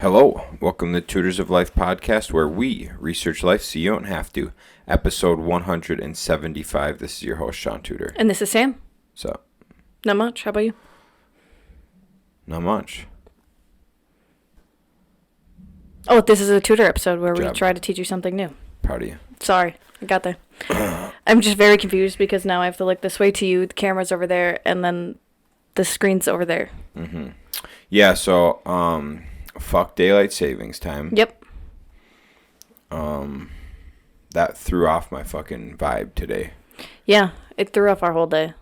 Hello, welcome to Tutors of Life podcast, where we research life so you don't have to. Episode 175. This is your host, Shaun Tutor. And this is Sam. So, Not much. How about you? not much. Oh, this is a tutor episode where we Job. try to teach you something new. Proud of you. Sorry, I got there. I'm just very confused because now I have to look this way to you. The camera's over there, and then the screen's over there. Mm-hmm. Yeah, so, fuck daylight savings time. Yep. That threw off my fucking vibe today. Yeah, it threw off our whole day.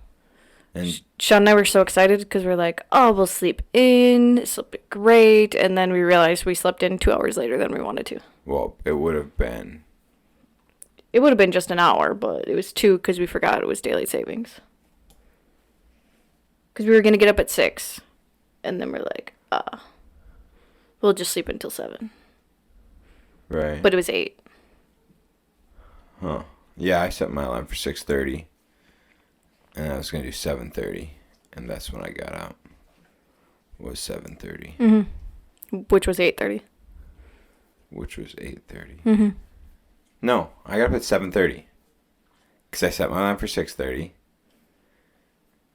And Shaun and I were so excited because we're like, oh, we'll sleep in. This will be great. And then we realized we slept in 2 hours later than we wanted to. well, it would have been. It would have been just an hour, but it was 2 because we forgot it was daylight savings. Because we were going to get up at 6. And then we're like, we'll just sleep until 7. Right. But it was 8. Huh. Yeah, I set my alarm for 6:30. And I was going to do 7:30. And that's when I got out. Was 7:30. Mm-hmm. Which was 8:30. Which was 8:30. Mm-hmm. No, I got up at 7:30. Because I set my alarm for 6:30.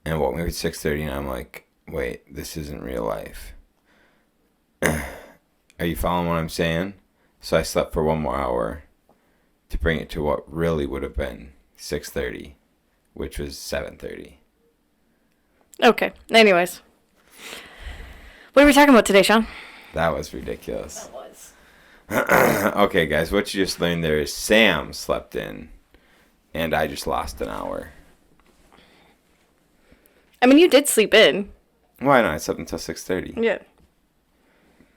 And it woke me up at 6:30, and I'm like, wait, this isn't real life. Are you following what I'm saying? So I slept for 1 more hour to bring it to what really would have been 6:30, which was 7:30. Okay. Anyways. What are we talking about today, Shaun? That was ridiculous. That was. Okay, guys, what you just learned there is Sam slept in, and I just lost an hour. I mean, you did sleep in. Why not? I slept until 6:30. Yeah.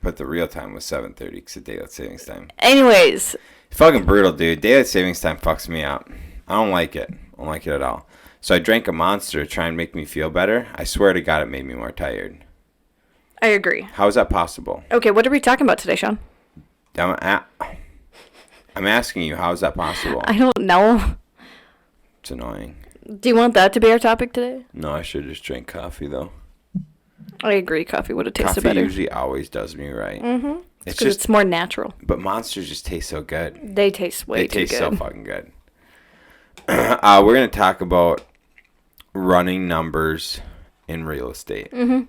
But the real time was 7:30 because of daylight savings time. Anyways. Fucking brutal, dude. Daylight savings time fucks me up. I don't like it. I don't like it at all. So I drank a Monster to try and make me feel better. I swear to God, it made me more tired. I agree. How is that possible? Okay, what are we talking about today, Shaun? I'm asking you, how is that possible? I don't know. It's annoying. Do you want that to be our topic today? No, I should just drink coffee, though. I agree. Coffee would have tasted Coffee better. usually always does me right. Mm-hmm. It's because just, it's more natural. but Monsters just taste so good. They taste way too good. They taste so fucking good. We're going to talk about running numbers in real estate. Mm-hmm.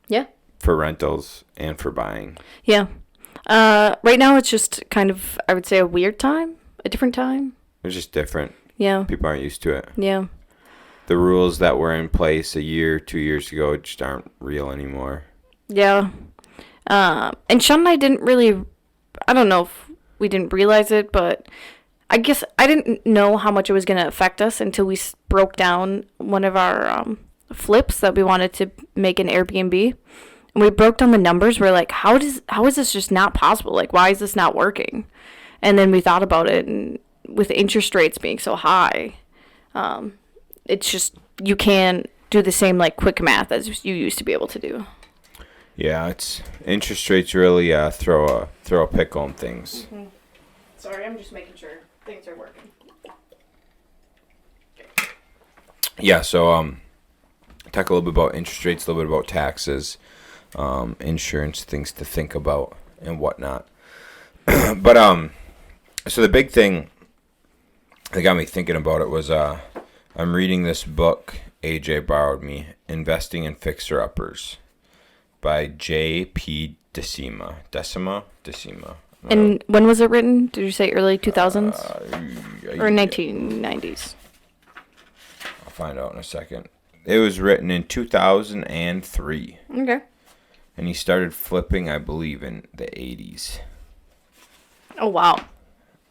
Yeah. For rentals and for buying. Yeah. Right now it's just kind of, I would say, a weird time. A different time. It's just different. Yeah. People aren't used to it. Yeah. The rules that were in place a year, 2 years ago just aren't real anymore. Yeah. And Shaun and I didn't really, I don't know if we didn't realize it, but I guess I didn't know how much it was going to affect us until we broke down one of our flips that we wanted to make an Airbnb. And we broke down the numbers. We're like, how is this just not possible? Like, why is this not working? And then we thought about it, and with interest rates being so high, it's just, you can't do the same, like, quick math as you used to be able to do. Yeah, it's interest rates really throw a pickle on things. Mm-hmm. Sorry, I'm just making sure things are working. Yeah, so talk a little bit about interest rates, a little bit about taxes, insurance, things to think about and whatnot. But so the big thing that got me thinking about it was I'm reading this book AJ borrowed me, Investing in Fixer-Uppers, by J.P. Decima. And when was it written? Did you say early 2000s? Or 1990s? I'll find out in a second. It was written in 2003. Okay. And he started flipping, I believe, in the 80s. Oh, wow.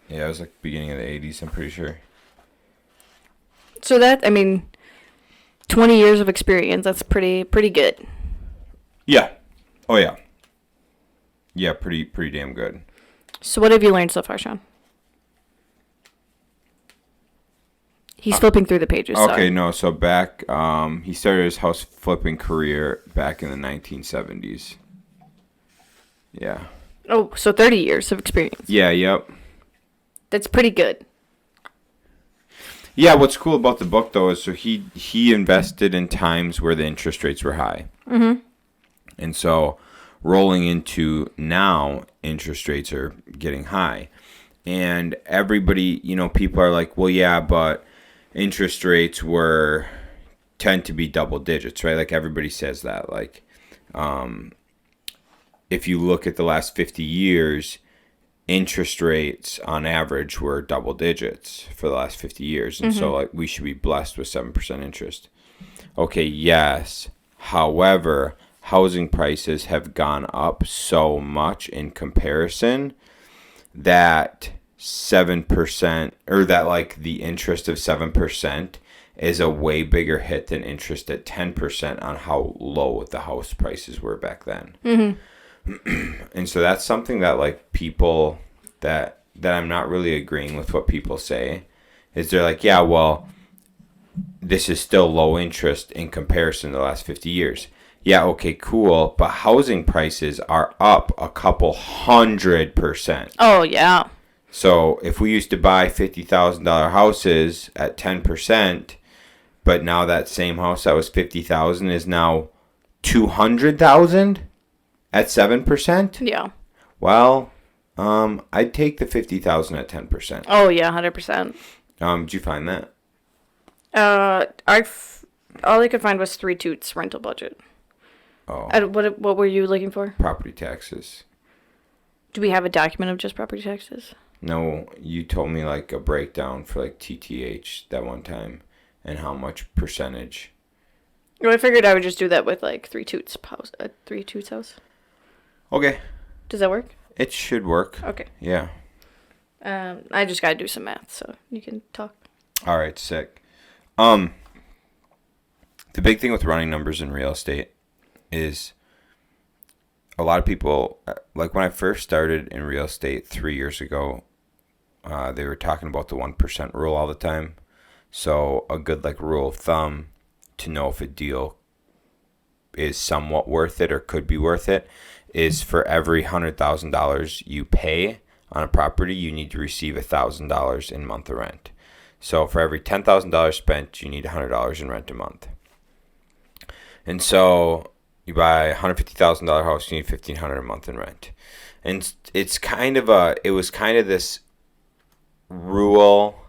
Yeah, it was like beginning of the 80s, I'm pretty sure. So that, I mean, 20 years of experience, that's pretty good. Yeah. Oh, yeah. Yeah, pretty damn good. So what have you learned so far, Shaun? He's flipping through the pages. Okay, sorry. no, so back, he started his house flipping career back in the 1970s. Yeah. Oh, so 30 years of experience. Yeah, yep. That's pretty good. Yeah, what's cool about the book, though, is so he invested in times where the interest rates were high. Mm-hmm. And so rolling into now, interest rates are getting high. And everybody, people are like, well, yeah, but interest rates tend to be double digits, right? Like everybody says that. Like, if you look at the last 50 years, interest rates on average were double digits for the last 50 years. And so like we should be blessed with 7% interest. Okay, yes. However, housing prices have gone up so much in comparison that 7% or that like the interest of 7% is a way bigger hit than interest at 10% on how low the house prices were back then. And so that's something that like people that I'm not really agreeing with what people say is they're like, yeah, well, this is still low interest in comparison to the last 50 years. Yeah, okay, cool. But housing prices are up a couple 100%. Oh, yeah. So if we used to buy $50,000 houses at 10%, but now that same house that was $50,000 is now $200,000 at 7%? Yeah. Well, I'd take the $50,000 at 10%. Oh, yeah, 100%. Did you find that? All I could find was 3 Toots rental budget. Oh. What were you looking for? Property taxes. Do we have a document of just property taxes? No, you told me like a breakdown for like TTH that one time and how much percentage. Well, I figured I would just do that with like 3 Toots house. Okay. Does that work? It should work. Okay. Yeah. I just gotta do some math, so you can talk. All right, sick. The big thing with running numbers in real estate is a lot of people, like when I first started in real estate 3 years ago, they were talking about the 1% rule all the time. So a good like rule of thumb to know if a deal is somewhat worth it or could be worth it is for every $100,000 you pay on a property, you need to receive $1,000 in month of rent. So for every $10,000 spent, you need $100 in rent a month. And so you buy a $150,000 house, you need $1,500 a month in rent. And it was kind of this rule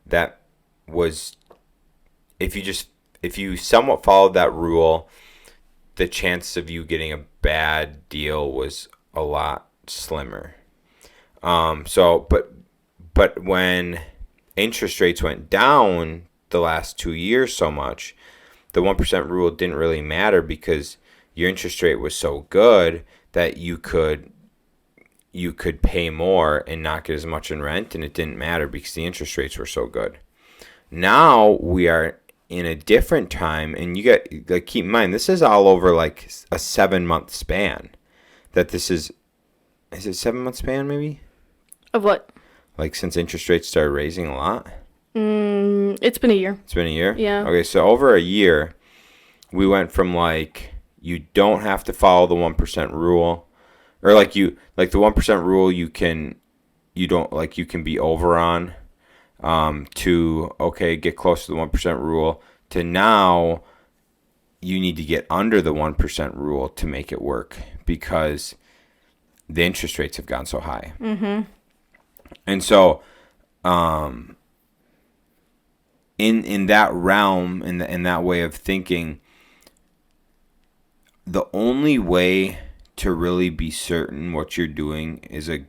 that was, if you somewhat followed that rule, the chance of you getting a bad deal was a lot slimmer. But when interest rates went down the last 2 years so much, the 1% rule didn't really matter because your interest rate was so good that you could pay more and not get as much in rent, and it didn't matter because the interest rates were so good. Now we are in a different time, and you got like keep in mind this is all over like a 7-month span. That this is it 7-month span maybe? Of what? Like since interest rates started raising a lot? It's been a year. It's been a year? Yeah. Okay, so over a year, we went from like you don't have to follow the 1% rule, or like the 1% rule you can be over on, to okay, get close to the 1% rule, to now you need to get under the 1% rule to make it work because the interest rates have gone so high. And so in that realm, in that way of thinking, the only way to really be certain what you're doing is a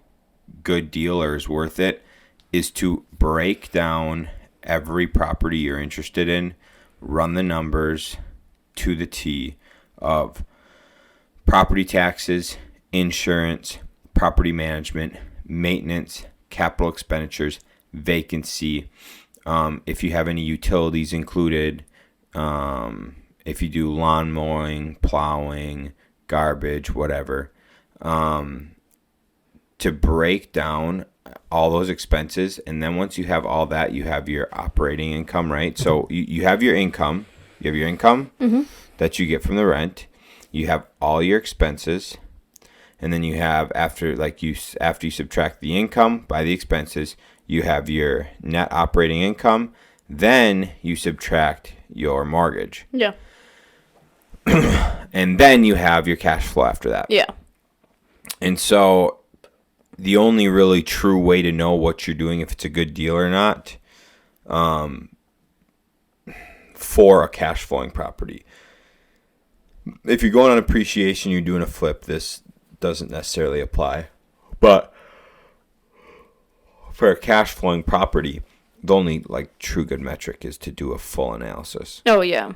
good deal or is worth it is to break down every property you're interested in, run the numbers to the T of property taxes, insurance, property management, maintenance, capital expenditures, vacancy, if you have any utilities included, if you do lawn mowing, plowing, garbage, whatever, to break down all those expenses. And then once you have all that, you have your operating income, right? So you have your income. You have your income that you get from the rent. You have all your expenses. And then you have, after you subtract the income by the expenses, you have your net operating income. Then you subtract your mortgage. Yeah. And then you have your cash flow after that. Yeah. And so the only really true way to know what you're doing, if it's a good deal or not, for a cash flowing property. If you're going on appreciation, you're doing a flip, this doesn't necessarily apply. But for a cash flowing property, the only like true good metric is to do a full analysis. Oh yeah.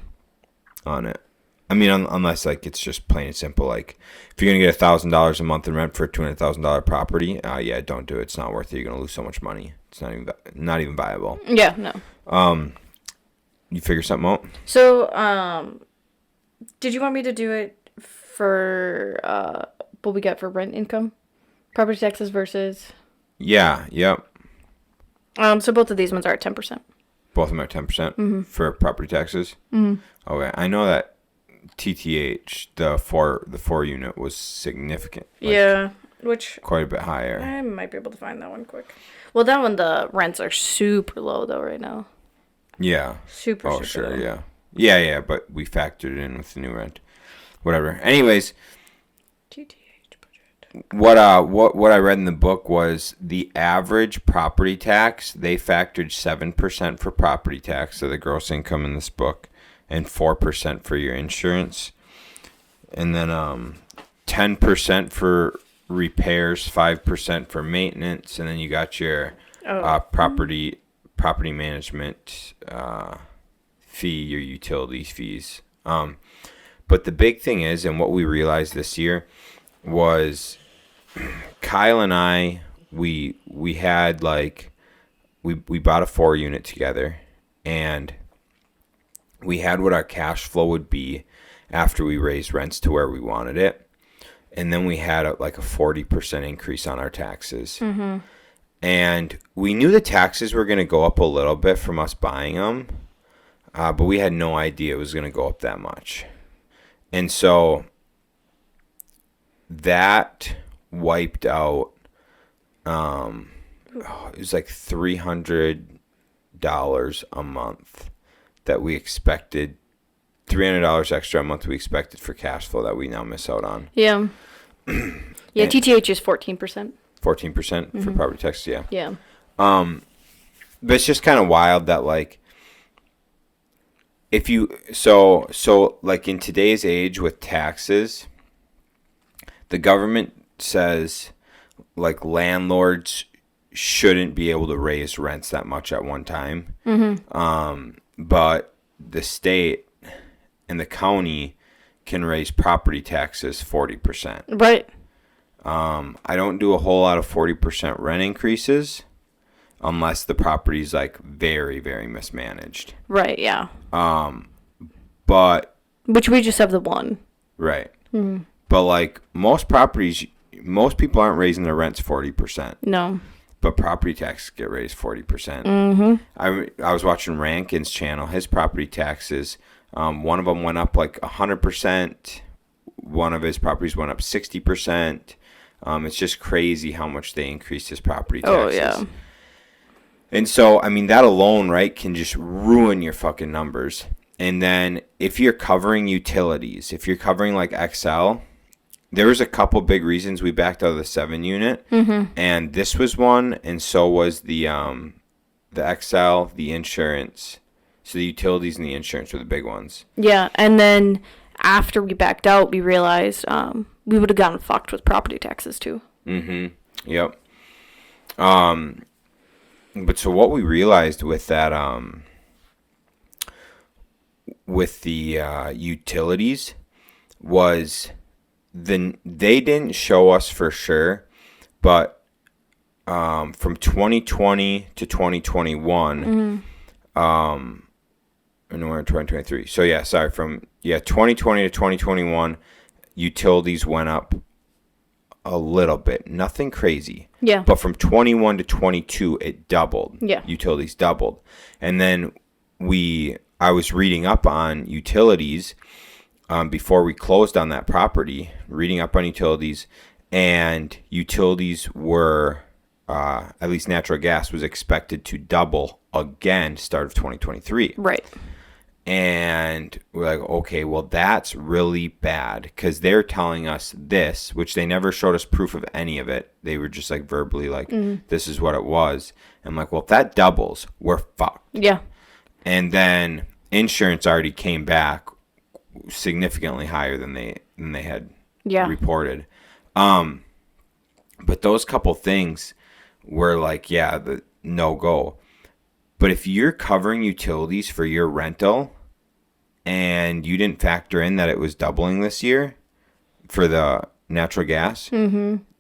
On it. I mean, unless like it's just plain and simple. Like if you're gonna get $1,000 a month in rent for a $200,000 property, yeah, don't do it. It's not worth it. You're gonna lose so much money. It's not even viable. Yeah, no. You figure something out? So, did you want me to do it for what we get for rent income, property taxes versus? Yeah. Yep. So both of these ones are at 10%. Both of them are 10% for property taxes. Mm-hmm. Okay, I know that TTH the four unit was significant. Like, yeah, which quite a bit higher. I might be able to find that one quick. Well, that one the rents are super low though right now. Yeah. Super. Oh, super sure. low. Yeah. But we factored it in with the new rent. Whatever. Anyways, TTH budget. what I read in the book was the average property tax. They factored 7% for property tax, so the gross income in this book, and 4% for your insurance, and then 10% for repairs, 5% for maintenance, and then you got your property management fee, your utilities fees. But the big thing is, and what we realized this year was Kyle and I, we had like, we bought a 4-unit together, and we had what our cash flow would be after we raised rents to where we wanted it. And then we had a 40% increase on our taxes. Mm-hmm. And we knew the taxes were going to go up a little bit from us buying them, but we had no idea it was going to go up that much. And so that wiped out, it was like $300 a month that we expected, $300 extra a month we expected for cash flow that we now miss out on. Yeah. Yeah, TTH is 14%. 14% for property tax, yeah. Yeah. But it's just kind of wild that like, if you so like in today's age with taxes, the government says like landlords shouldn't be able to raise rents that much at one time. Mm-hmm. But the state and the county can raise property taxes 40%. Right. I don't do a whole lot of 40% rent increases unless the property's like very, very mismanaged. Right, yeah. But which we just have the one. Right. Mm-hmm. But like most properties, most people aren't raising their rents 40%. No. But property taxes get raised 40%. Mm-hmm. I was watching Rankin's channel. His property taxes, one of them went up like 100%. One of his properties went up 60%. It's just crazy how much they increased his property taxes. Oh, yeah. And so, I mean, that alone, right, can just ruin your fucking numbers. And then if you're covering utilities, if you're covering like XL, there was a couple big reasons we backed out of the 7-unit. Mm-hmm. And this was one, and so was the XL, the insurance. So the utilities and the insurance were the big ones. Yeah, and then after we backed out, we realized we would have gotten fucked with property taxes too. Mm-hmm. Yep. But so what we realized with that, with the utilities, was they didn't show us for sure, but from 2020 to 2021, and we're in 2023. So yeah, sorry, from 2020 to 2021, utilities went up a little bit, nothing crazy. Yeah. But from 21 to 22, it doubled. Yeah. Utilities doubled. And then I was reading up on utilities before we closed on that property, reading up on utilities, and utilities were, at least natural gas was expected to double again start of 2023. Right. And we're like, okay, well, that's really bad because they're telling us this, which they never showed us proof of any of it. They were just like verbally like, this is what it was. I'm like, well, if that doubles, we're fucked. Yeah. And then insurance already came back significantly higher than they had reported. But those couple things were like, yeah, the no go. But if you're covering utilities for your rental and you didn't factor in that it was doubling this year for the natural gas,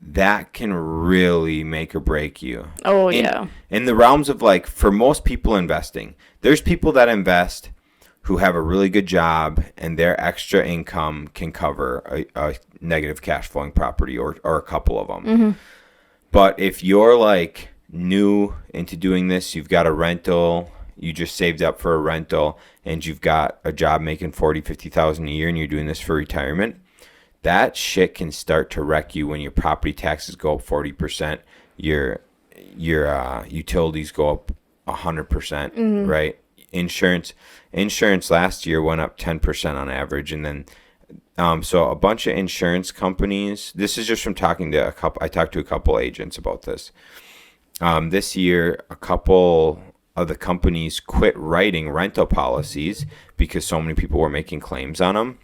that can really make or break you. Oh, yeah. In the realms of like, for most people investing, there's people that invest who have a really good job and their extra income can cover a negative cash flowing property or a couple of them. But if you're like new into doing this, you've got a rental, you just saved up for a rental, and you've got a job making $40,000-$50,000 a year, and you're doing this for retirement, that shit can start to wreck you when your property taxes go up 40%, your utilities go up 100%, right? Insurance last year went up 10% on average, and then so a bunch of insurance companies. This is just from talking to a couple. I talked to a couple agents about this. This year, a couple of the companies quit writing rental policies because so many people were making claims on them.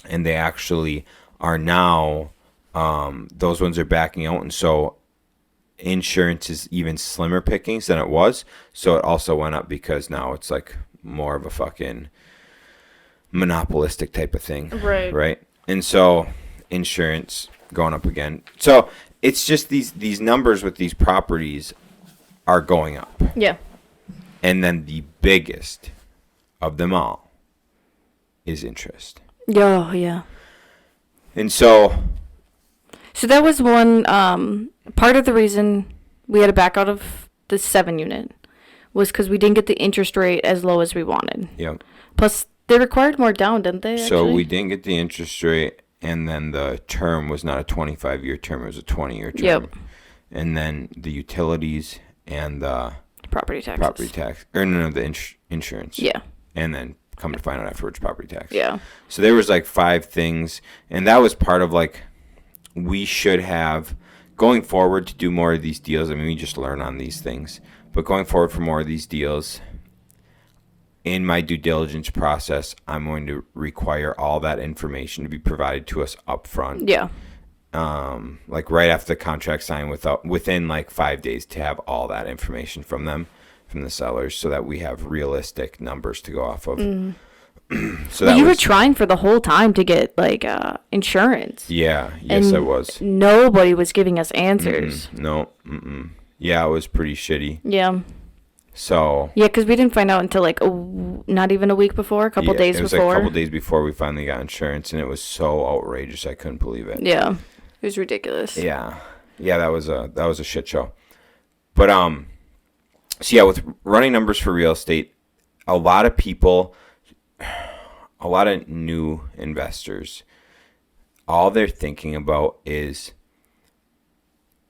And they actually are now, those ones are backing out. And so insurance is even slimmer pickings than it was. So it also went up because now it's like more of a fucking monopolistic type of thing. Right. And so insurance going up again. So it's just these numbers with these properties are going up. Yeah. And then the biggest of them all is interest. Oh, yeah. And so that was one part of the reason we had to back out of the 7 unit was because we didn't get the interest rate as low as we wanted. Yep. Plus, they required more down, didn't they? Actually? So we didn't get the interest rate, and then the term was not a 25-year term; it was a 20-year term. Yep. And then the utilities and the property tax, or no, the insurance. Yeah. And then come to find out afterwards, property tax. Yeah. So there was like 5 things, and that was part of like we should have going forward to do more of these deals. I mean, we just learn on these things, but going forward for more of these deals. In my due diligence process, I'm going to require all that information to be provided to us up front. Yeah. Like right after the contract signed, within like 5 days, to have all that information from them, from the sellers, so that we have realistic numbers to go off of. So you were trying for the whole time to get like insurance. Yeah. Yes, I was. Nobody was giving us answers. No. Yeah, it was pretty shitty. Yeah. So yeah, because we didn't find out until like not even a week before, a couple days before. It was like a couple days before we finally got insurance, and it was so outrageous. I couldn't believe it. Yeah, it was ridiculous. Yeah, that was a shit show. But so yeah, with running numbers for real estate, a lot of people, a lot of new investors, all they're thinking about is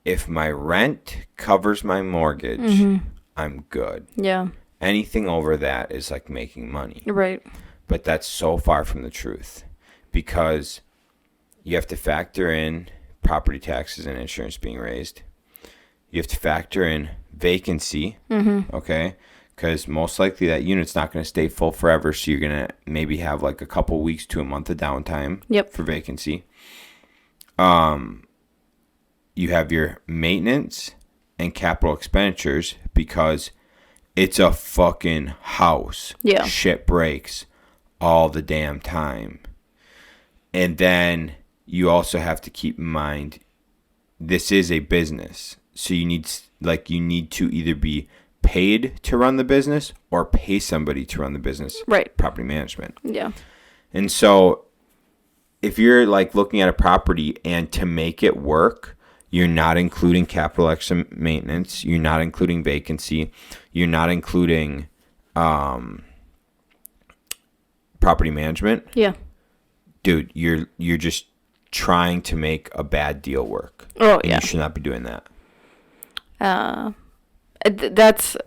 if my rent covers my mortgage. I'm good. Yeah. Anything over that is like making money. Right. But that's so far from the truth because you have to factor in property taxes and insurance being raised. You have to factor in vacancy, okay? Because most likely that unit's not going to stay full forever, so you're going to maybe have like a couple weeks to a month of downtime for vacancy. You have your maintenance and capital expenditures because it's a fucking house. Yeah. Shit breaks all the damn time. And then you also have to keep in mind this is a business. So you need to either be paid to run the business or pay somebody to run the business. Right. Property management. Yeah. And so if you're like looking at a property and to make it work, you're not including capital maintenance. You're not including vacancy. You're not including property management. Yeah. Dude, you're just trying to make a bad deal work. Oh, and yeah. You should not be doing that. That's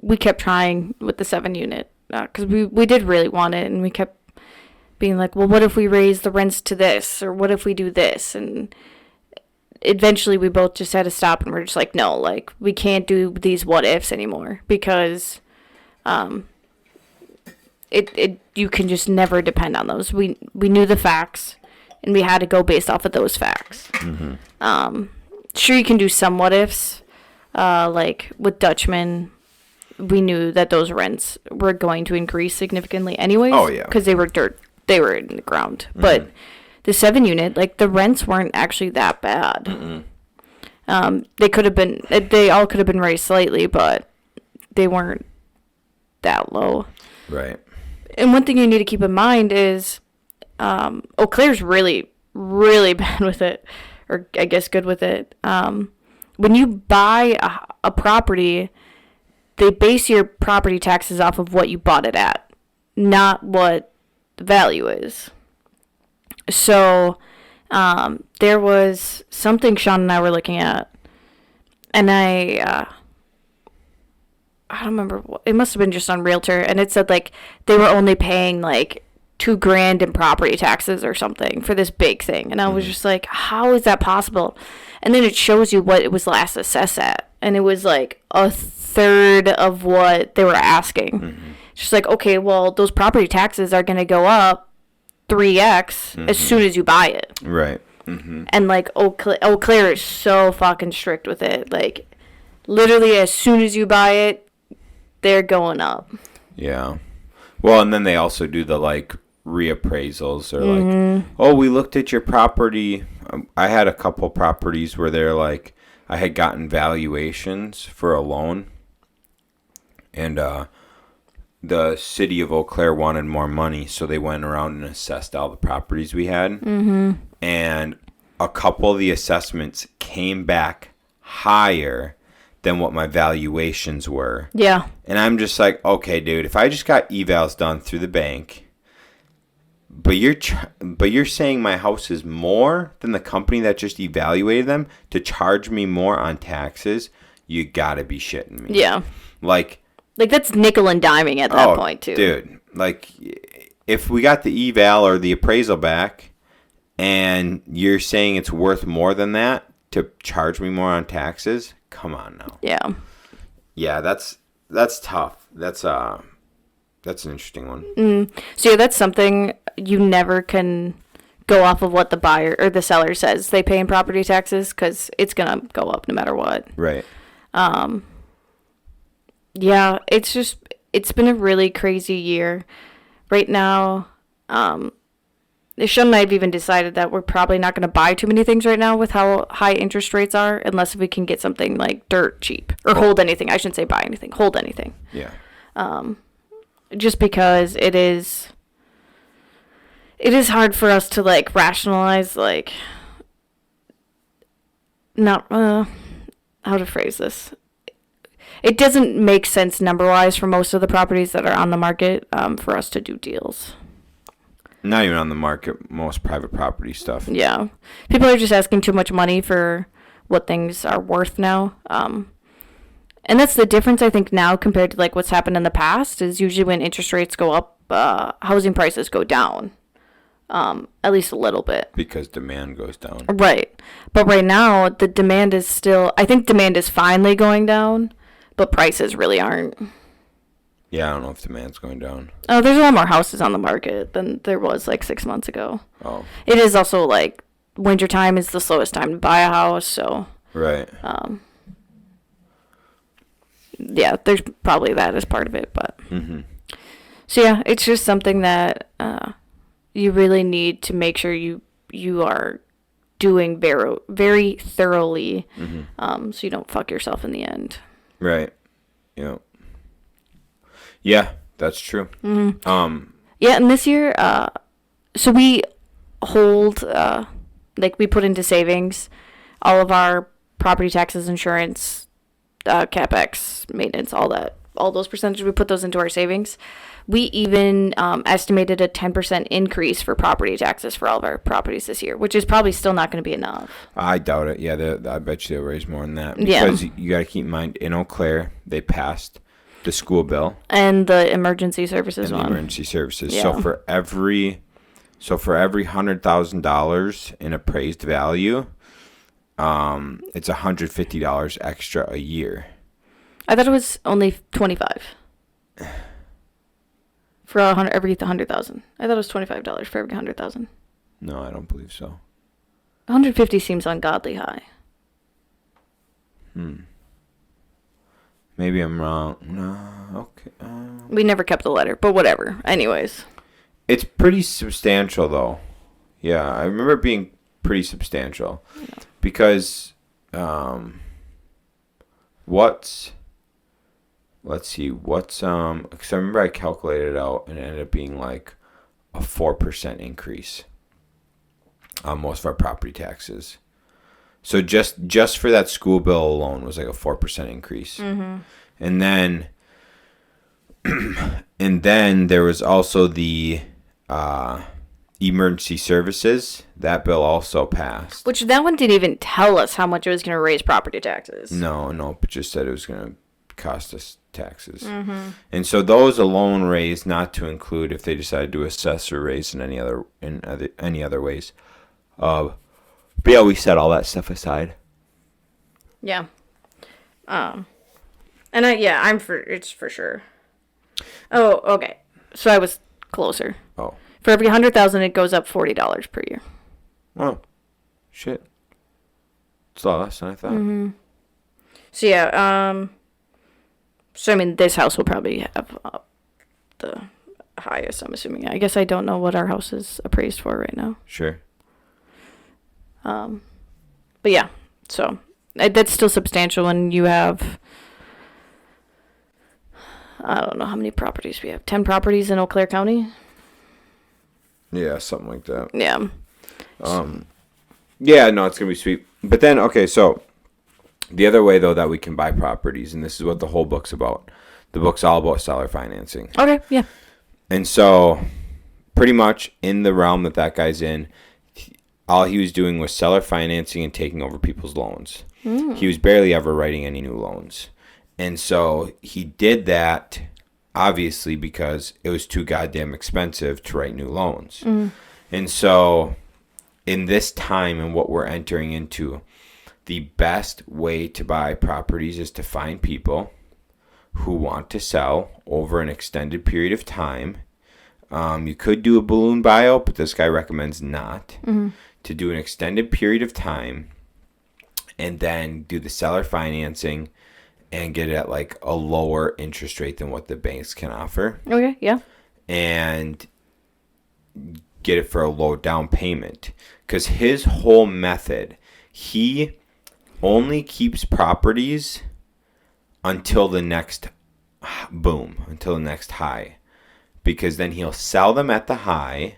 we kept trying with the 7 unit. because we did really want it, and we kept being like, well, what if we raise the rents to this, or what if we do this? And eventually we both just had to stop, and we're just like, no, like, we can't do these what ifs anymore, because you can just never depend on those. We knew the facts, and we had to go based off of those facts. Mm-hmm. Sure, you can do some what ifs, like with Dutchman. We knew that those rents were going to increase significantly anyways. Oh, yeah. Because they were they were in the ground. Mm-hmm. But the 7-unit, like, the rents weren't actually that bad. Mm-mm. They all could have been raised slightly, but they weren't that low. Right. And one thing you need to keep in mind is Eau Claire's really, really bad with it, or I guess good with it. When you buy a property, they base your property taxes off of what you bought it at, not what the value is. So there was something Shaun and I were looking at, and I don't remember. It must have been just on Realtor, and it said, like, they were only paying, like, $2,000 in property taxes or something for this big thing. And I was just like, how is that possible? And then it shows you what it was last assessed at, and it was like a third of what they were asking. Mm-hmm. Just like, okay, well, those property taxes are going to go up 3x as soon as you buy it. Right. Mm-hmm. And, like, Eau Claire is so fucking strict with it. Like, literally as soon as you buy it, they're going up. Yeah. Well, and then they also do the, like, reappraisals, or like, oh, we looked at your property. I had a couple properties where they're like, I had gotten valuations for a loan, and the city of Eau Claire wanted more money, so they went around and assessed all the properties we had. Mm-hmm. And a couple of the assessments came back higher than what my valuations were. Yeah. And I'm just like, okay, dude, if I just got evals done through the bank, but you're saying my house is more than the company that just evaluated them to charge me more on taxes, you gotta be shitting me. Yeah. Like that's nickel and diming at that point, too. Dude, like, if we got the eval or the appraisal back, and you're saying it's worth more than that to charge me more on taxes, come on now. Yeah. Yeah, that's tough. That's an interesting one. So yeah, that's something you never can go off of what the buyer or the seller says they pay in property taxes, because it's gonna go up no matter what. Right. Yeah, it's been a really crazy year. Right now, Shaun and I have even decided that we're probably not going to buy too many things right now with how high interest rates are, unless we can get something like dirt cheap, or hold anything. I shouldn't say buy anything, hold anything. Yeah. Just because it is hard for us to, like, rationalize, like, not how to phrase this. It doesn't make sense number-wise for most of the properties that are on the market for us to do deals. Not even on the market, most private property stuff. Yeah. People are just asking too much money for what things are worth now. And that's the difference, I think, now compared to, like, what's happened in the past, is usually when interest rates go up, housing prices go down. At least a little bit. Because demand goes down. Right. But right now, the demand is still, I think demand is finally going down, but prices really aren't. Yeah, I don't know if demand's going down. Oh, there's a lot more houses on the market than there was, like, 6 months ago. Oh. It is also, like, wintertime is the slowest time to buy a house, so. Right. Yeah, there's probably that as part of it, but. Mm-hmm. So, yeah, it's just something that you really need to make sure you are doing very, very thoroughly, so you don't fuck yourself in the end. Right. Yeah. Yeah, that's true. Mm-hmm. Yeah, and this year, so we hold, like, we put into savings all of our property taxes, insurance, CapEx, maintenance, all those percentages. We put those into our savings. We even estimated a 10% increase for property taxes for all of our properties this year, which is probably still not going to be enough. I doubt it. Yeah, I bet you they'll raise more than that. Because you got to keep in mind, in Eau Claire, they passed The school bill. And the emergency services And one. the emergency services. Yeah. So for every $100,000 in appraised value, it's $150 extra a year. I thought it was only 25 for every 100,000. I thought it was $25 for every 100,000. No, I don't believe so. 150 seems ungodly high. Maybe I'm wrong. No, okay. We never kept the letter, but whatever. Anyways. It's pretty substantial, though. Yeah, I remember it being pretty substantial. Yeah. Because, let's see, because I remember I calculated it out and it ended up being like a 4% increase on most of our property taxes. So just for that school bill alone was like a 4% increase. Mm-hmm. And then there was also the emergency services. That bill also passed. Which that one didn't even tell us how much it was going to raise property taxes. No, but just said it was going to cost us taxes. Mm-hmm. And so those alone raised, not to include if they decided to assess or raise in any other ways. But yeah, we set all that stuff aside. Yeah. I'm for it's for sure. Oh, okay. So I was closer. Oh. For every 100,000, it goes up $40 per year. Oh, shit. It's a lot less than I thought. Mm-hmm. So yeah, so I mean, this house will probably have the highest, I'm assuming. I guess I don't know what our house is appraised for right now. Sure. But yeah, so that's still substantial when you have, I don't know how many properties we have. 10 properties in Eau Claire County? Yeah, something like that. Yeah. Yeah, no, it's going to be sweet. But then, okay, so the other way, though, that we can buy properties, and this is what the whole book's about. The book's all about seller financing. Okay, yeah. And so, pretty much in the realm that guy's in, all he was doing was seller financing and taking over people's loans. He was barely ever writing any new loans. And so he did that, obviously, because it was too goddamn expensive to write new loans. And so in this time and what we're entering into, the best way to buy properties is to find people who want to sell over an extended period of time. You could do a balloon buyout, but this guy recommends not. To do an extended period of time and then do the seller financing and get it at like a lower interest rate than what the banks can offer. Okay, yeah. And get it for a low down payment. Because his whole method, he only keeps properties until the next boom, until the next high. Because then he'll sell them at the high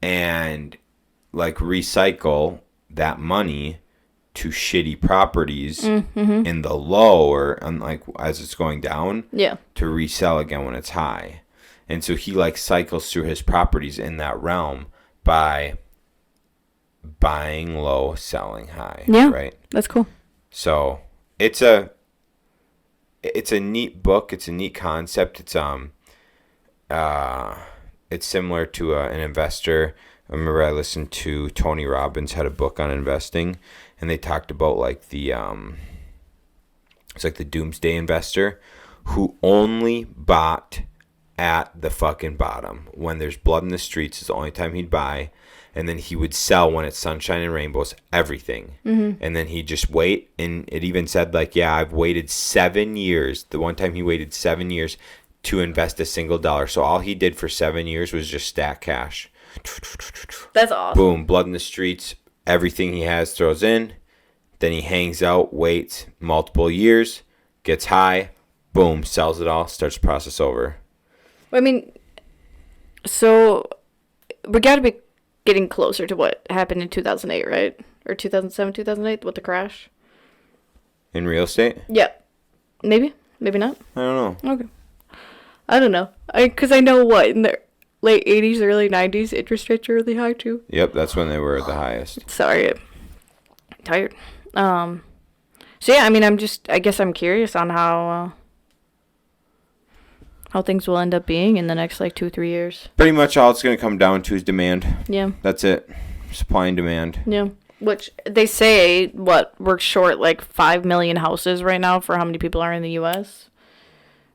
and like recycle that money to shitty properties in the low, or like as it's going down, to resell again when it's high. And so he like cycles through his properties in that realm by buying low, selling high. Yeah, right. That's cool. So it's a neat book. It's a neat concept. It's similar to an investor. I remember I listened to Tony Robbins had a book on investing, and they talked about like it's like the doomsday investor who only bought at the fucking bottom. When there's blood in the streets is the only time he'd buy, and then he would sell when it's sunshine and rainbows, everything. And then he'd just wait, and it even said like, yeah, I've waited 7 years. The one time he waited 7 years to invest a single dollar. So all he did for 7 years was just stack cash. That's awesome. Boom, blood in the streets. Everything he has throws in. Then he hangs out, waits multiple years, gets high, boom, sells it all, starts the process over. I mean, so we got to be getting closer to what happened in 2008, right? Or 2007, 2008 with the crash. In real estate? Yeah. Maybe not. I don't know. Okay. I don't know. Because I know what, in the late 80s, early 90s, interest rates are really high too. Yep, that's when they were the highest. Sorry, I'm tired. So yeah, I mean, I guess I'm curious on how how things will end up being in the next like 2-3 years. Pretty much all it's going to come down to is demand. Yeah. That's it. Supply and demand. Yeah. Which they say, we're short like 5 million houses right now for how many people are in the U.S.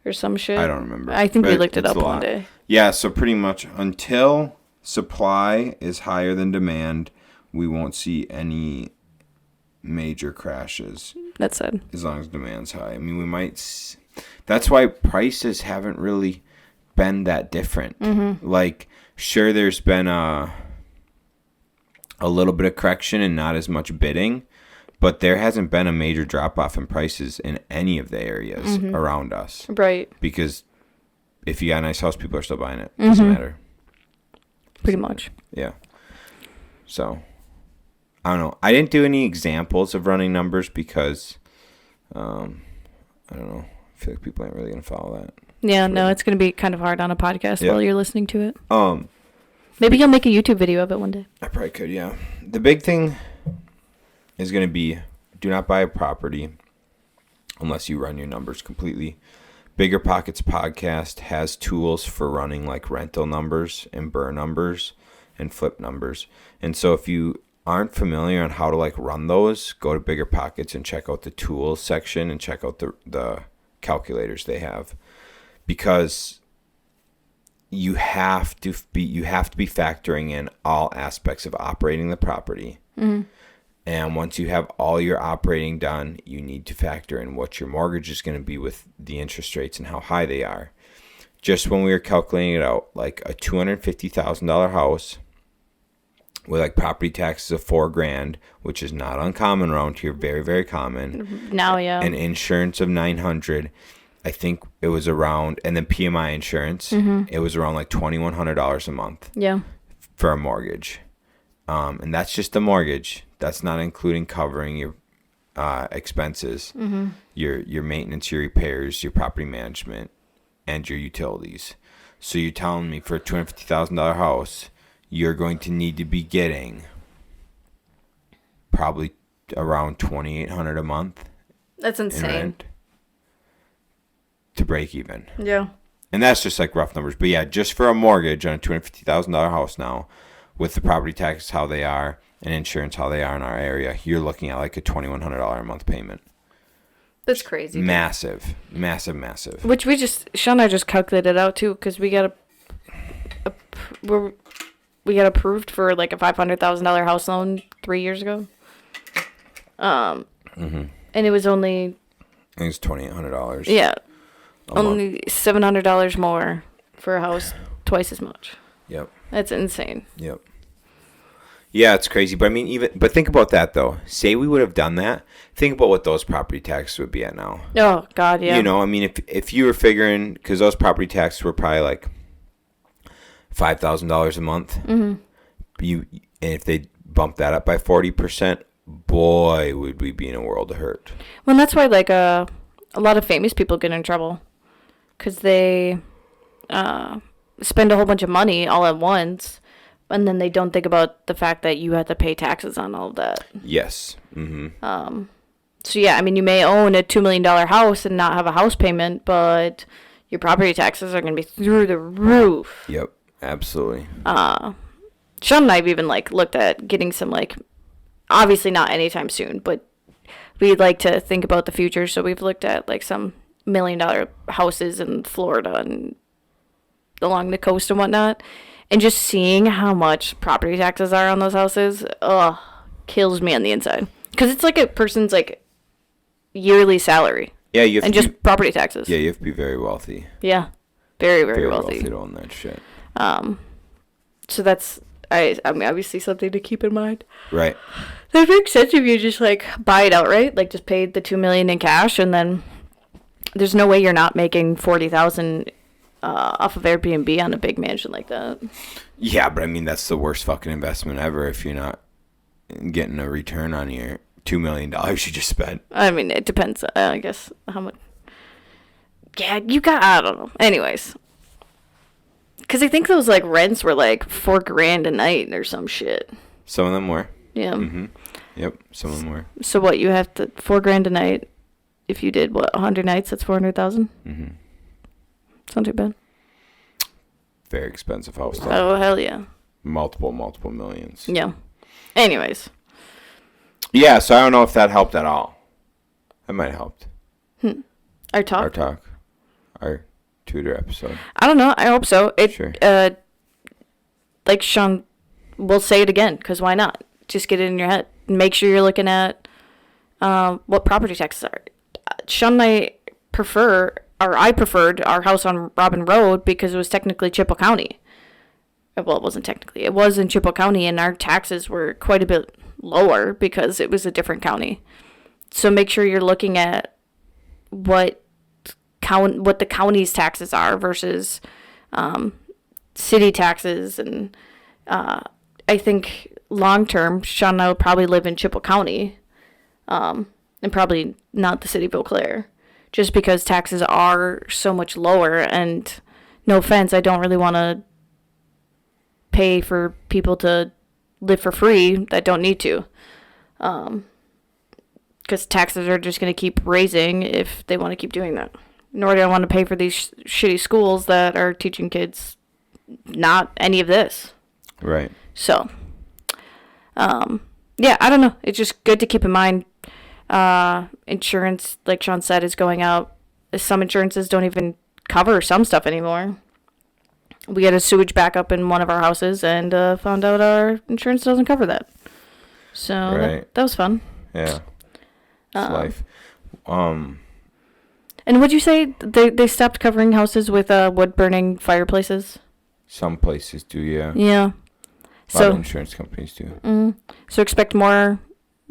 or some shit. I don't remember. I think we looked it up one day. Yeah, so pretty much until supply is higher than demand, we won't see any major crashes. That's it. As long as demand's high. I mean, we might... That's why prices haven't really been that different. Mm-hmm. Like, sure, there's been a little bit of correction and not as much bidding, but there hasn't been a major drop-off in prices in any of the areas around us. Right. Because if you got a nice house, people are still buying it. Doesn't matter. Pretty much. Yeah. So, I don't know. I didn't do any examples of running numbers because, I don't know. I feel like people aren't really going to follow that. Yeah, no, it's going to be kind of hard on a podcast while you're listening to it. Maybe you'll make a YouTube video of it one day. I probably could, yeah. The big thing is going to be do not buy a property unless you run your numbers completely. Bigger Pockets Podcast has tools for running like rental numbers and burr numbers and flip numbers. And so if you aren't familiar on how to like run those, go to Bigger Pockets and check out the tools section and check out the calculators they have. Because you have to be factoring in all aspects of operating the property. Mm-hmm. And once you have all your operating done, you need to factor in what your mortgage is going to be with the interest rates and how high they are. Just when we were calculating it out, like a $250,000 house with like property taxes of $4,000, which is not uncommon around here, very, very common. Now, yeah. And insurance of $900. I think it was around, and then PMI insurance, it was around like $2,100 a month. Yeah. For a mortgage. And that's just the mortgage. That's not including covering your expenses, your maintenance, your repairs, your property management, and your utilities. So you're telling me for a $250,000 house, you're going to need to be getting probably around $2,800 a month. That's insane. To break even. Yeah. And that's just like rough numbers. But yeah, just for a mortgage on a $250,000 house now, with the property taxes how they are and insurance how they are in our area, you're looking at like a $2,100 a month payment. That's crazy. Massive. Massive, massive. Which Shaun and I just calculated out too, because we got approved for like a $500,000 house loan 3 years ago. And it was only... I think it's $2,800. Yeah. Only $700 more for a house, twice as much. Yep. That's insane. Yep. Yeah, it's crazy. But I mean, but think about that though. Say we would have done that. Think about what those property taxes would be at now. Oh God, yeah. You know, I mean, if you were figuring, because those property taxes were probably like $5,000 a month. And if they bump that up by 40%, boy, would we be in a world of hurt. Well, that's why like a lot of famous people get in trouble. Because they spend a whole bunch of money all at once, and then they don't think about the fact that you have to pay taxes on all of that. Yes. So, yeah, I mean, you may own a $2 million house and not have a house payment, but your property taxes are going to be through the roof. Yep, absolutely. Shaun and I have even, like, looked at getting some, like, obviously not anytime soon, but we'd like to think about the future, so we've looked at, like, some $1 million houses in Florida and along the coast and whatnot, and just seeing how much property taxes are on those houses, kills me on the inside. Because it's like a person's like yearly salary. Yeah, you have and to just property taxes. Yeah, you have to be very wealthy. Yeah, very, very wealthy. To own that shit. So that's I mean obviously something to keep in mind. Right. That makes sense if you just like buy it outright, like just pay the $2 million in cash, and then there's no way you're not making $40,000 off of Airbnb on a big mansion like that. Yeah, but I mean that's the worst fucking investment ever if you're not getting a return on your $2 million you just spent. I mean, it depends. I guess how much. Yeah, I don't know. Anyways, because I think those like rents were like $4,000 a night or some shit. Some of them were. Yeah. Yep. Some of them were. So what you have to $4,000 a night. If you did 100 nights, that's $400,000. It's not too bad. Very expensive house, though. Oh, hell yeah. Multiple millions. Yeah. Anyways. Yeah, so I don't know if that helped at all. That might have helped. Our talk? Our talk. Our tutor episode. I don't know. I hope so. Sure. Like Shaun, we'll say it again, because why not? Just get it in your head. Make sure you're looking at what property taxes are. Shaun and I preferred our house on Robin Road because it was technically Chippewa County. Well, it wasn't technically. It was in Chippewa County, and our taxes were quite a bit lower because it was a different county. So make sure you're looking at what the county's taxes are versus city taxes. And I think long term, Shaun and I will probably live in Chippewa County, and probably not the city of Eau Claire, just because taxes are so much lower. And no offense, I don't really want to pay for people to live for free that don't need to, because taxes are just going to keep raising if they want to keep doing that. Nor do I want to pay for these shitty schools that are teaching kids not any of this. Right. So, yeah, I don't know. It's just good to keep in mind. Insurance, like Shaun said, is going out. Some insurances don't even cover some stuff anymore. We had a sewage backup in one of our houses and found out our insurance doesn't cover that. So right. that was fun. Yeah. It's life. And would you say they stopped covering houses with wood burning fireplaces? Some places do, yeah. Yeah. A lot of insurance companies do. So expect more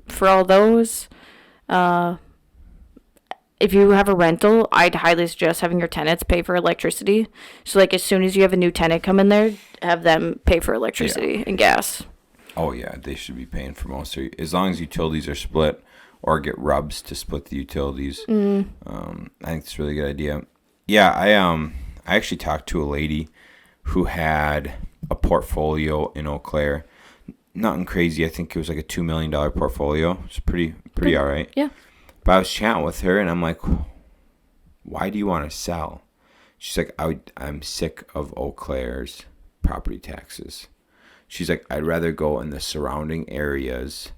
for all those. If you have a rental, I'd highly suggest having your tenants pay for electricity. So, like, as soon as you have a new tenant come in there, have them pay for electricity and gas. Oh, yeah. They should be paying for most. As long as utilities are split or get rubs to split the utilities. I think it's a really good idea. Yeah, I actually talked to a lady who had a portfolio in Eau Claire. Nothing crazy. I think it was like a $2 million portfolio. It's pretty all right. Yeah. But I was chatting with her, and I'm like, why do you want to sell? She's like, I'm sick of Eau Claire's property taxes. She's like, I'd rather go in the surrounding areas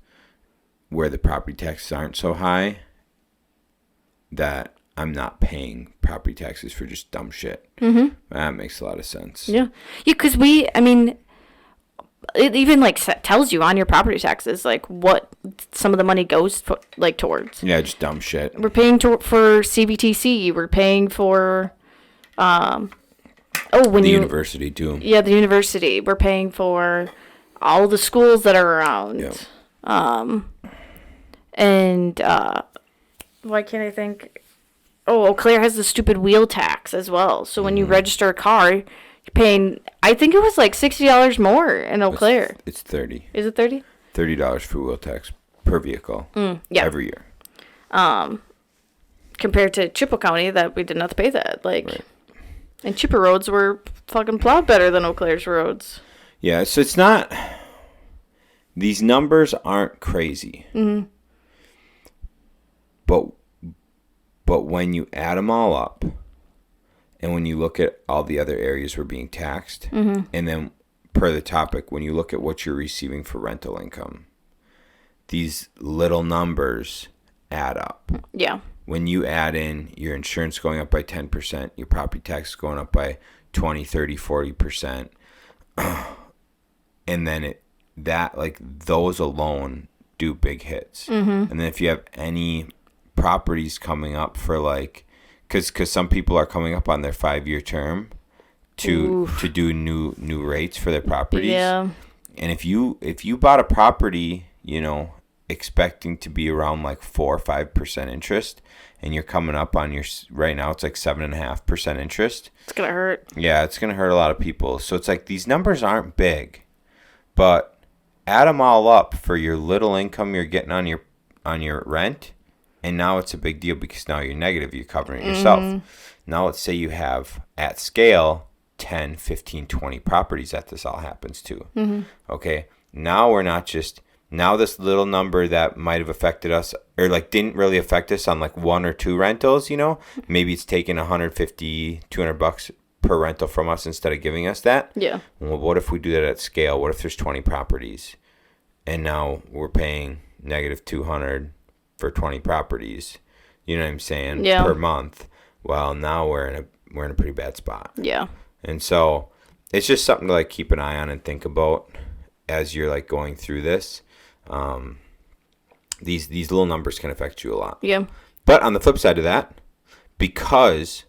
where the property taxes aren't so high that I'm not paying property taxes for just dumb shit. Mm-hmm. That makes a lot of sense. Yeah. Yeah, because it even like tells you on your property taxes like what some of the money goes for, like towards. Yeah, just dumb shit. We're paying for CBTC. We're paying for university too. Yeah, the university. We're paying for all the schools that are around. Yep. And why can't I think? Oh, Eau Claire has the stupid wheel tax as well. So when you register a car, you're paying, I think it was like $60 more in Eau Claire. It's $30. Is it 30? $30 for wheel tax per vehicle. Yeah. Every year. Compared to Chippewa County, that we didn't have to pay that. Right. And Chippewa roads were fucking plowed better than Eau Claire's roads. Yeah, so it's not, these numbers aren't crazy. Mm-hmm. But when you add them all up, and when you look at all the other areas we're being taxed, and then per the topic, when you look at what you're receiving for rental income, these little numbers add up. Yeah. When you add in your insurance going up by 10%, your property tax going up by 20, 30, 40%, and then those alone do big hits. Mm-hmm. And then if you have any properties coming up for because some people are coming up on their 5-year term to do new rates for their properties. Yeah. And if you bought a property, expecting to be around like 4 or 5% interest, and you're coming up on right now it's like 7.5% interest. It's gonna hurt. Yeah, it's gonna hurt a lot of people. So it's like these numbers aren't big, but add them all up for your little income you're getting on your rent. And now it's a big deal because now you're negative. You're covering it yourself. Now let's say you have, at scale, 10, 15, 20 properties that this all happens to. Mm-hmm. Okay? Now we're not just Now this little number that might have affected us, or like didn't really affect us on like 1 or 2 rentals, maybe it's taking 150, $200 per rental from us instead of giving us that. Yeah. Well, what if we do that at scale? What if there's 20 properties and now we're paying negative 200 for 20 properties? You know what I'm saying? Yeah. Per month. Well, now we're in a pretty bad spot. Yeah. And so it's just something to like keep an eye on and think about as you're like going through this. These little numbers can affect you a lot. Yeah. But on the flip side of that, because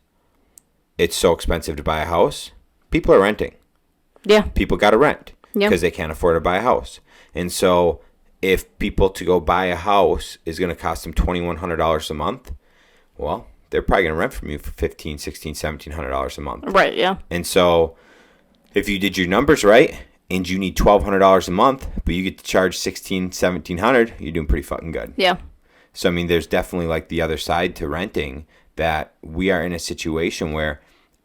it's so expensive to buy a house, people are renting. Yeah. People got to rent Yeah. because they can't afford to buy a house. And so if people to go buy a house is going to cost them $2,100 a month, well, they're probably going to rent from you for $1,500, $1,600, $1,700 a month. Right. Yeah. And so if you did your numbers right and you need $1,200 a month, but you get to charge $1,600, $1,700, you're doing pretty fucking good. Yeah. So, I mean, there's definitely like the other side to renting, that we are in a situation where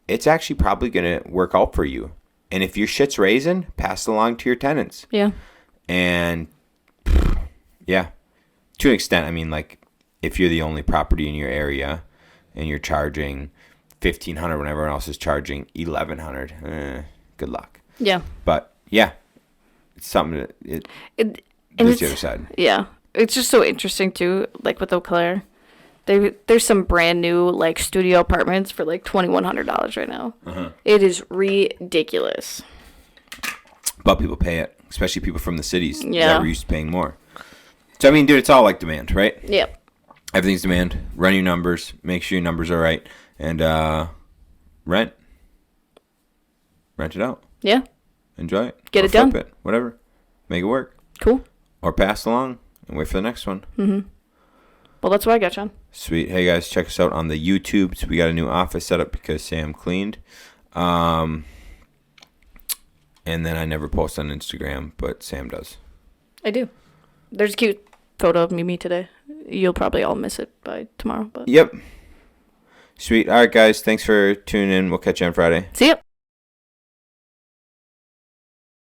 it's actually probably going to work out for you. And if your shit's raising, pass it along to your tenants. Yeah. And yeah, to an extent, I mean, like if you're the only property in your area and you're charging $1,500 when everyone else is charging $1,100, good luck. Yeah. But yeah, it's something that And there's it's the other side. Yeah. It's just so interesting too, like with Eau Claire. There's some brand new like studio apartments for like $2,100 right now. Uh-huh. It is ridiculous. But people pay it, especially people from the cities Yeah. that were used to paying more. So, I mean, dude, it's all like demand, right? Yep. Everything's demand. Run your numbers. Make sure your numbers are right. And rent. Rent it out. Yeah. Enjoy it. Get Or it done. flip it. Whatever. Make it work. Cool. Or pass along and wait for the next one. Mm-hmm. Well, that's what I got, Sean. Sweet. Hey, guys, check us out on the YouTubes. We got a new office set up because Sam cleaned. And then I never post on Instagram, but Sam does. I do. There's a cute photo of me today. You'll probably all miss it by tomorrow. But Yep. Sweet. All right, guys. Thanks for tuning in. We'll catch you on Friday. see ya.